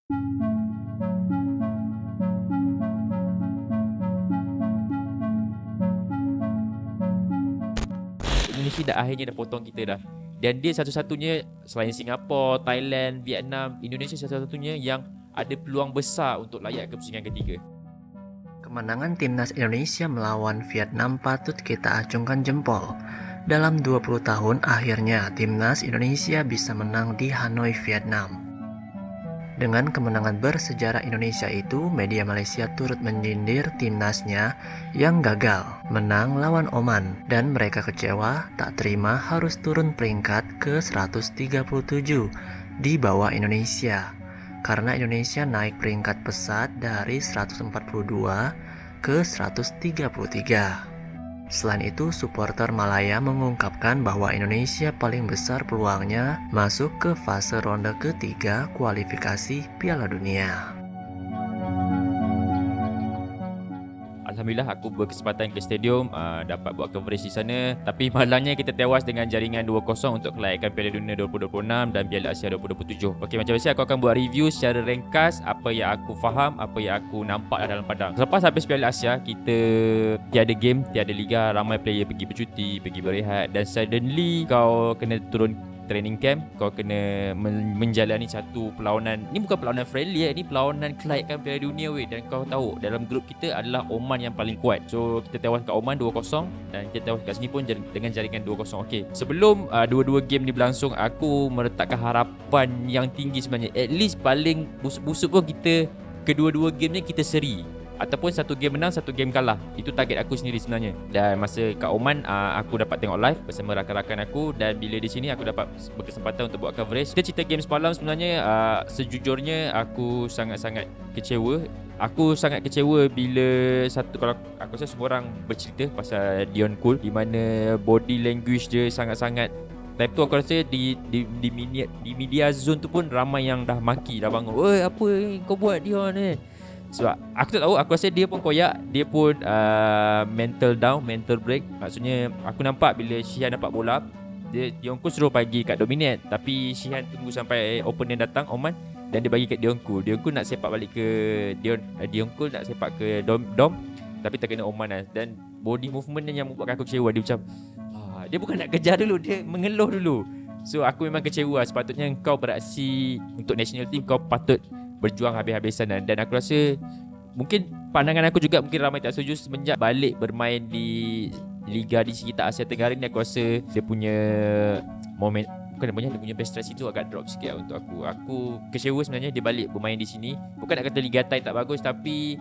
Indonesia akhirnya dah potong kita dah. Dan dia satu-satunya selain Singapura, Thailand, Vietnam, Indonesia satu-satunya yang ada peluang besar untuk layak ke pusingan ketiga. Kemenangan timnas Indonesia melawan Vietnam patut kita acungkan jempol. Dalam 20 tahun akhirnya timnas Indonesia bisa menang di Hanoi, Vietnam. Dengan kemenangan bersejarah Indonesia itu, media Malaysia turut menyindir timnasnya yang gagal menang lawan Oman dan mereka kecewa tak terima harus turun peringkat ke 137 di bawah Indonesia karena Indonesia naik peringkat pesat dari 142 ke 133. Selain itu, supporter Malaya mengungkapkan bahwa Indonesia paling besar peluangnya masuk ke fase ronde ketiga kualifikasi Piala Dunia. Alhamdulillah aku berkesempatan ke stadium, dapat buat coverage di sana. Tapi malangnya kita tewas dengan jaringan 2-0 untuk kelayakan Piala Dunia 2026 dan Piala Asia 2027. Okey, macam biasa aku akan buat review secara ringkas apa yang aku faham, apa yang aku nampak dalam padang. Selepas habis Piala Asia, kita tiada game, tiada liga, ramai player pergi bercuti, pergi berehat dan suddenly kau kena turun training camp, kau kena menjalani satu perlawanan. Ni bukan perlawanan friendly, ni perlawanan kelayakan Piala Dunia weh. Dan kau tahu dalam grup kita adalah Oman yang paling kuat. So kita tewas kat Oman 2-0 dan kita tewas kat sini pun dengan jaringan 2-0. Okey, sebelum dua-dua game ni berlangsung, aku meletakkan harapan yang tinggi sebenarnya. At least paling busuk-busuk pun kita kedua-dua game ni kita seri, ataupun satu game menang, satu game kalah. Itu target aku sendiri sebenarnya. Dan masa kat Oman, aku dapat tengok live bersama rakan-rakan aku. Dan bila di sini aku dapat berkesempatan untuk buat coverage. Kita cerita game semalam sebenarnya, sejujurnya aku sangat-sangat kecewa. Aku sangat kecewa bila kalau aku rasa semua orang bercerita pasal Dion Cole, di mana body language dia sangat-sangat. Time tu aku rasa di media zone tu pun ramai yang dah maki, dah bangun, "Oi, apa kau buat Dion ni?" Sebab aku tak tahu, aku rasa dia pun koyak, dia pun mental down, mental break. Maksudnya aku nampak bila Shihan dapat bola, Dion Kul suruh bagi kat Dominate, tapi Shihan tunggu sampai opponent datang, Oman, dan dia bagi kat Dion Kul. Dion Kul nak sepak balik ke Dion Kul nak sepak ke Dom, tapi terkena Oman lah. Dan body movement yang membuatkan aku kecewa. Dia macam dia bukan nak kejar dulu, dia mengeluh dulu. So aku memang kecewa. Sepatutnya kau beraksi untuk national team, kau patut berjuang habis-habisan. Dan aku rasa mungkin pandangan aku juga mungkin ramai tak setuju, semenjak balik bermain di liga di sekitar Asia Tenggara ni, aku rasa dia punya moment, bukan dia punya best stress itu agak drop sikit lah untuk aku. Aku kecewa sebenarnya dia balik bermain di sini. Bukan nak kata Liga Thai tak bagus, tapi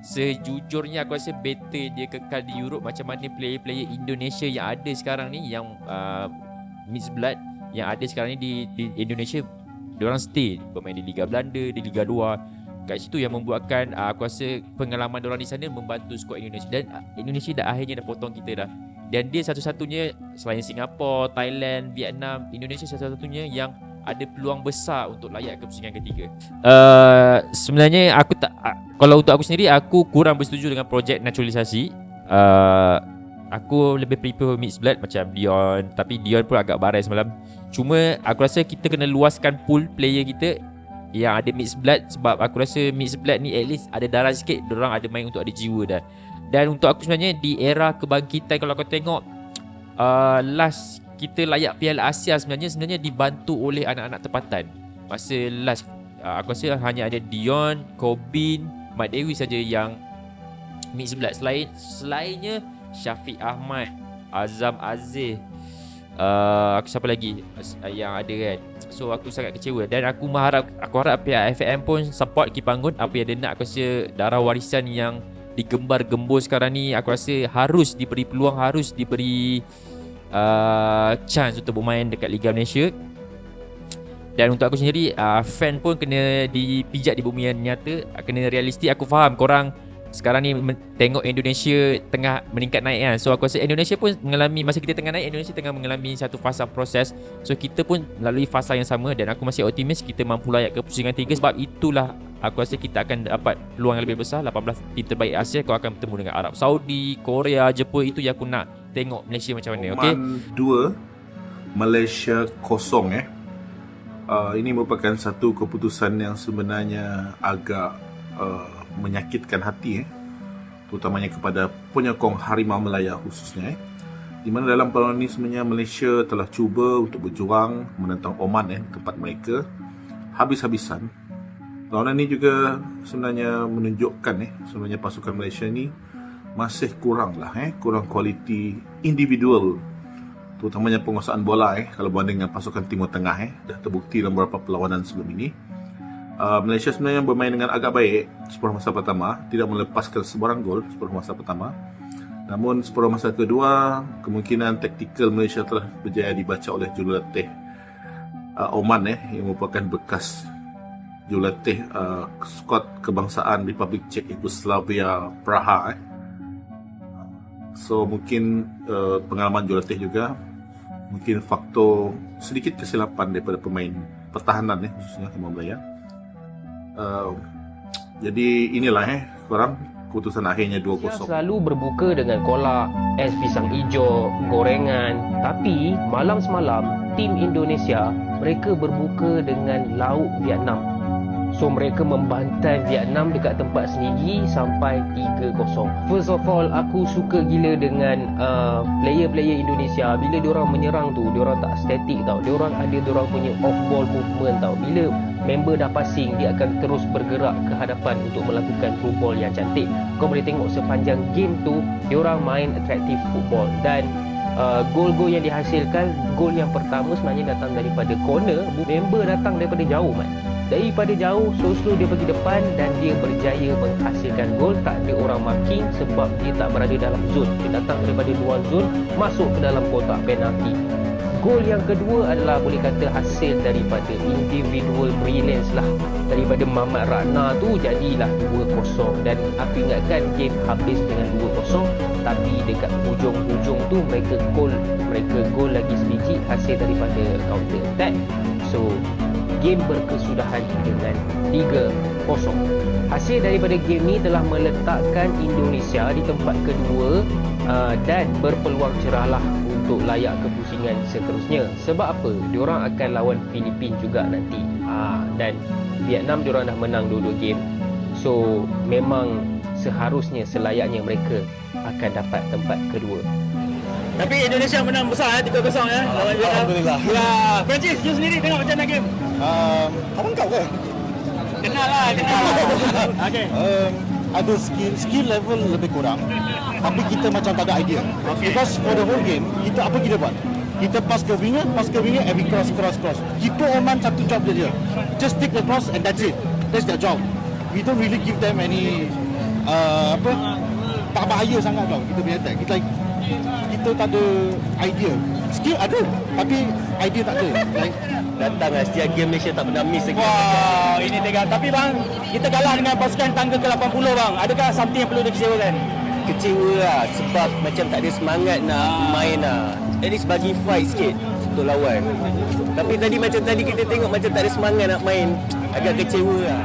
sejujurnya aku rasa better dia kekal di Europe. Macam mana player-player Indonesia yang ada sekarang ni, yang mixed blood yang ada sekarang ni di Indonesia, diorang stay bermain di Liga Belanda, di Liga 2. Kat situ yang membuatkan aku rasa pengalaman diorang di sana membantu skuad Indonesia. Dan Indonesia akhirnya dah potong kita dah. Dan dia satu-satunya selain Singapura, Thailand, Vietnam, Indonesia satu-satunya yang ada peluang besar untuk layak ke pusingan ketiga. Sebenarnya aku tak, kalau untuk aku sendiri, aku kurang bersetuju dengan projek naturalisasi. Aku lebih prefer mixed blood macam Dion. Tapi Dion pun agak barai semalam. Cuma aku rasa kita kena luaskan pool player kita yang ada mixed blood. Sebab aku rasa mixed blood ni at least ada darah sikit, diorang ada main untuk ada jiwa dah. Dan untuk aku sebenarnya di era kebangkitan, kalau kau tengok last kita layak Piala Asia sebenarnya dibantu oleh anak-anak tempatan. Masa last aku rasa hanya ada Dion, Kobin, Mat Dewi saja yang mixed blood. Selainnya Syafiq Ahmad, Azam Aziz, siapa lagi yang ada kan. So aku sangat kecewa. Dan aku harap pihak FAM pun support Kipangun. Apa yang dia nak, aku rasa darah warisan yang digembar-gembur sekarang ni, aku rasa harus diberi peluang, harus diberi chance untuk bermain dekat Liga Malaysia. Dan untuk aku sendiri, fan pun kena dipijak di bumi yang nyata, kena realistik. Aku faham korang sekarang ni tengok Indonesia tengah meningkat naik kan. So aku rasa Indonesia pun mengalami, masa kita tengah naik, Indonesia tengah mengalami satu fasa proses. So kita pun melalui fasa yang sama. Dan aku masih optimis kita mampu layak ke pusingan 3. Sebab itulah aku rasa kita akan dapat peluang yang lebih besar. 18 tim terbaik Asia, kau akan bertemu dengan Arab Saudi, Korea, Jepun. Itu yang aku nak tengok Malaysia macam mana. Oman 2, Malaysia 0 Ini merupakan satu keputusan yang sebenarnya agak menyakitkan hati, terutamanya kepada penyokong Harimau Melaya khususnya. Di mana dalam perlawanan ini sebenarnya Malaysia telah cuba untuk berjuang menentang Oman tempat mereka habis-habisan. Perlawanan ini juga sebenarnya menunjukkan sebenarnya pasukan Malaysia ni masih kurang kualiti individual, terutamanya penguasaan bola kalau berbanding dengan pasukan Timur Tengah dah terbukti dalam beberapa perlawanan sebelum ini. Malaysia sebenarnya bermain dengan agak baik separuh masa pertama, tidak melepaskan sebarang gol separuh masa pertama. Namun separuh masa kedua, kemungkinan taktikal Malaysia telah berjaya dibaca oleh jurulatih Oman yang merupakan bekas jurulatih skuad kebangsaan Republik Czech Yugoslavia Praha. So mungkin pengalaman jurulatih juga, mungkin faktor sedikit kesilapan daripada pemain pertahanan khususnya Harimau Melaya. Jadi inilah korang keputusan akhirnya 2-0. Selalu berbuka dengan kolak, es pisang hijau, gorengan. Tapi malam semalam tim Indonesia mereka berbuka dengan lauk Vietnam. So mereka membantai Vietnam dekat tempat sendiri sampai 3-0. First of all, aku suka gila dengan player-player Indonesia. Bila diorang menyerang tu, diorang tak statik tau. Diorang ada diorang punya off ball movement tau. Bila member dah passing, dia akan terus bergerak ke hadapan untuk melakukan through ball yang cantik. Kau boleh tengok sepanjang game tu, diorang main attractive football. Dan gol-gol yang dihasilkan, gol yang pertama sebenarnya datang daripada corner. Member datang daripada jauh daripada jauh, slow dia pergi depan dan dia berjaya menghasilkan gol. Tak ada orang marking sebab dia tak berada dalam zon. Dia datang daripada luar zon, masuk ke dalam kotak penalti. Gol yang kedua adalah boleh kata hasil daripada individual brilliance lah. Daripada Mamat Rana tu jadilah 2-0. Dan aku ingatkan game habis dengan 2-0, tapi dekat hujung-hujung tu mereka gol lagi sebiji hasil daripada counter attack. So game berkesudahan dengan 3-0. Hasil daripada game ni telah meletakkan Indonesia di tempat kedua dan berpeluang cerahlah untuk layak ke pusingan seterusnya. Sebab apa? Diorang akan lawan Filipin juga nanti. Dan Vietnam diorang dah menang dua-dua game. So memang seharusnya selayaknya mereka akan dapat tempat kedua. Tapi Indonesia menang besar 3-0 lawan Vietnam. Alhamdulillah. Ya, Francis, you sendiri tengok macam mana game? Abang kau ke? Kenal lah. Okey. Ada skill level lebih kurang, tapi kita macam tak ada idea. Because for the whole game, apa kita buat? Kita pass ke winger, and we cross. Keeper Oman satu job dia. Just take the cross and that's it. That's their job. We don't really give them any tak bahaya sangat tau kita punya attack. Kita tak ada idea. Skill ada, tapi idea tak ada. Datang setiap game Malaysia tak pernah miss lagi. Wah, ini tegang. Tapi bang, kita kalah dengan pasukan tangga ke-80 bang. Adakah something yang perlu dikecewakan? Kecewa lah sebab macam tak ada semangat nak main lah. At least bagi fight sikit untuk lawan. Tapi tadi kita tengok macam tak ada semangat nak main. Agak kecewa lah.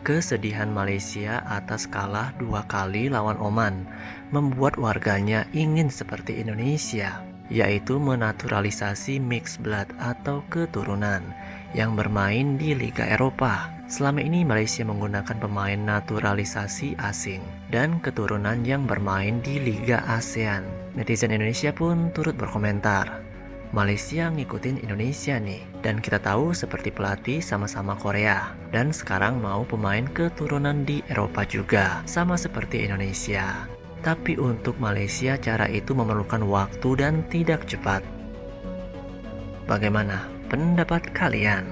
Kesedihan Malaysia atas kalah 2 kali lawan Oman membuat warganya ingin seperti Indonesia, yaitu menaturalisasi mixed blood atau keturunan yang bermain di Liga Eropa. Selama ini Malaysia menggunakan pemain naturalisasi asing dan keturunan yang bermain di Liga ASEAN. Netizen Indonesia pun turut berkomentar, Malaysia ngikutin Indonesia nih, dan kita tahu seperti pelatih sama-sama Korea, dan sekarang mau pemain keturunan di Eropa juga, sama seperti Indonesia. Tapi untuk Malaysia cara itu memerlukan waktu dan tidak cepat. Bagaimana pendapat kalian?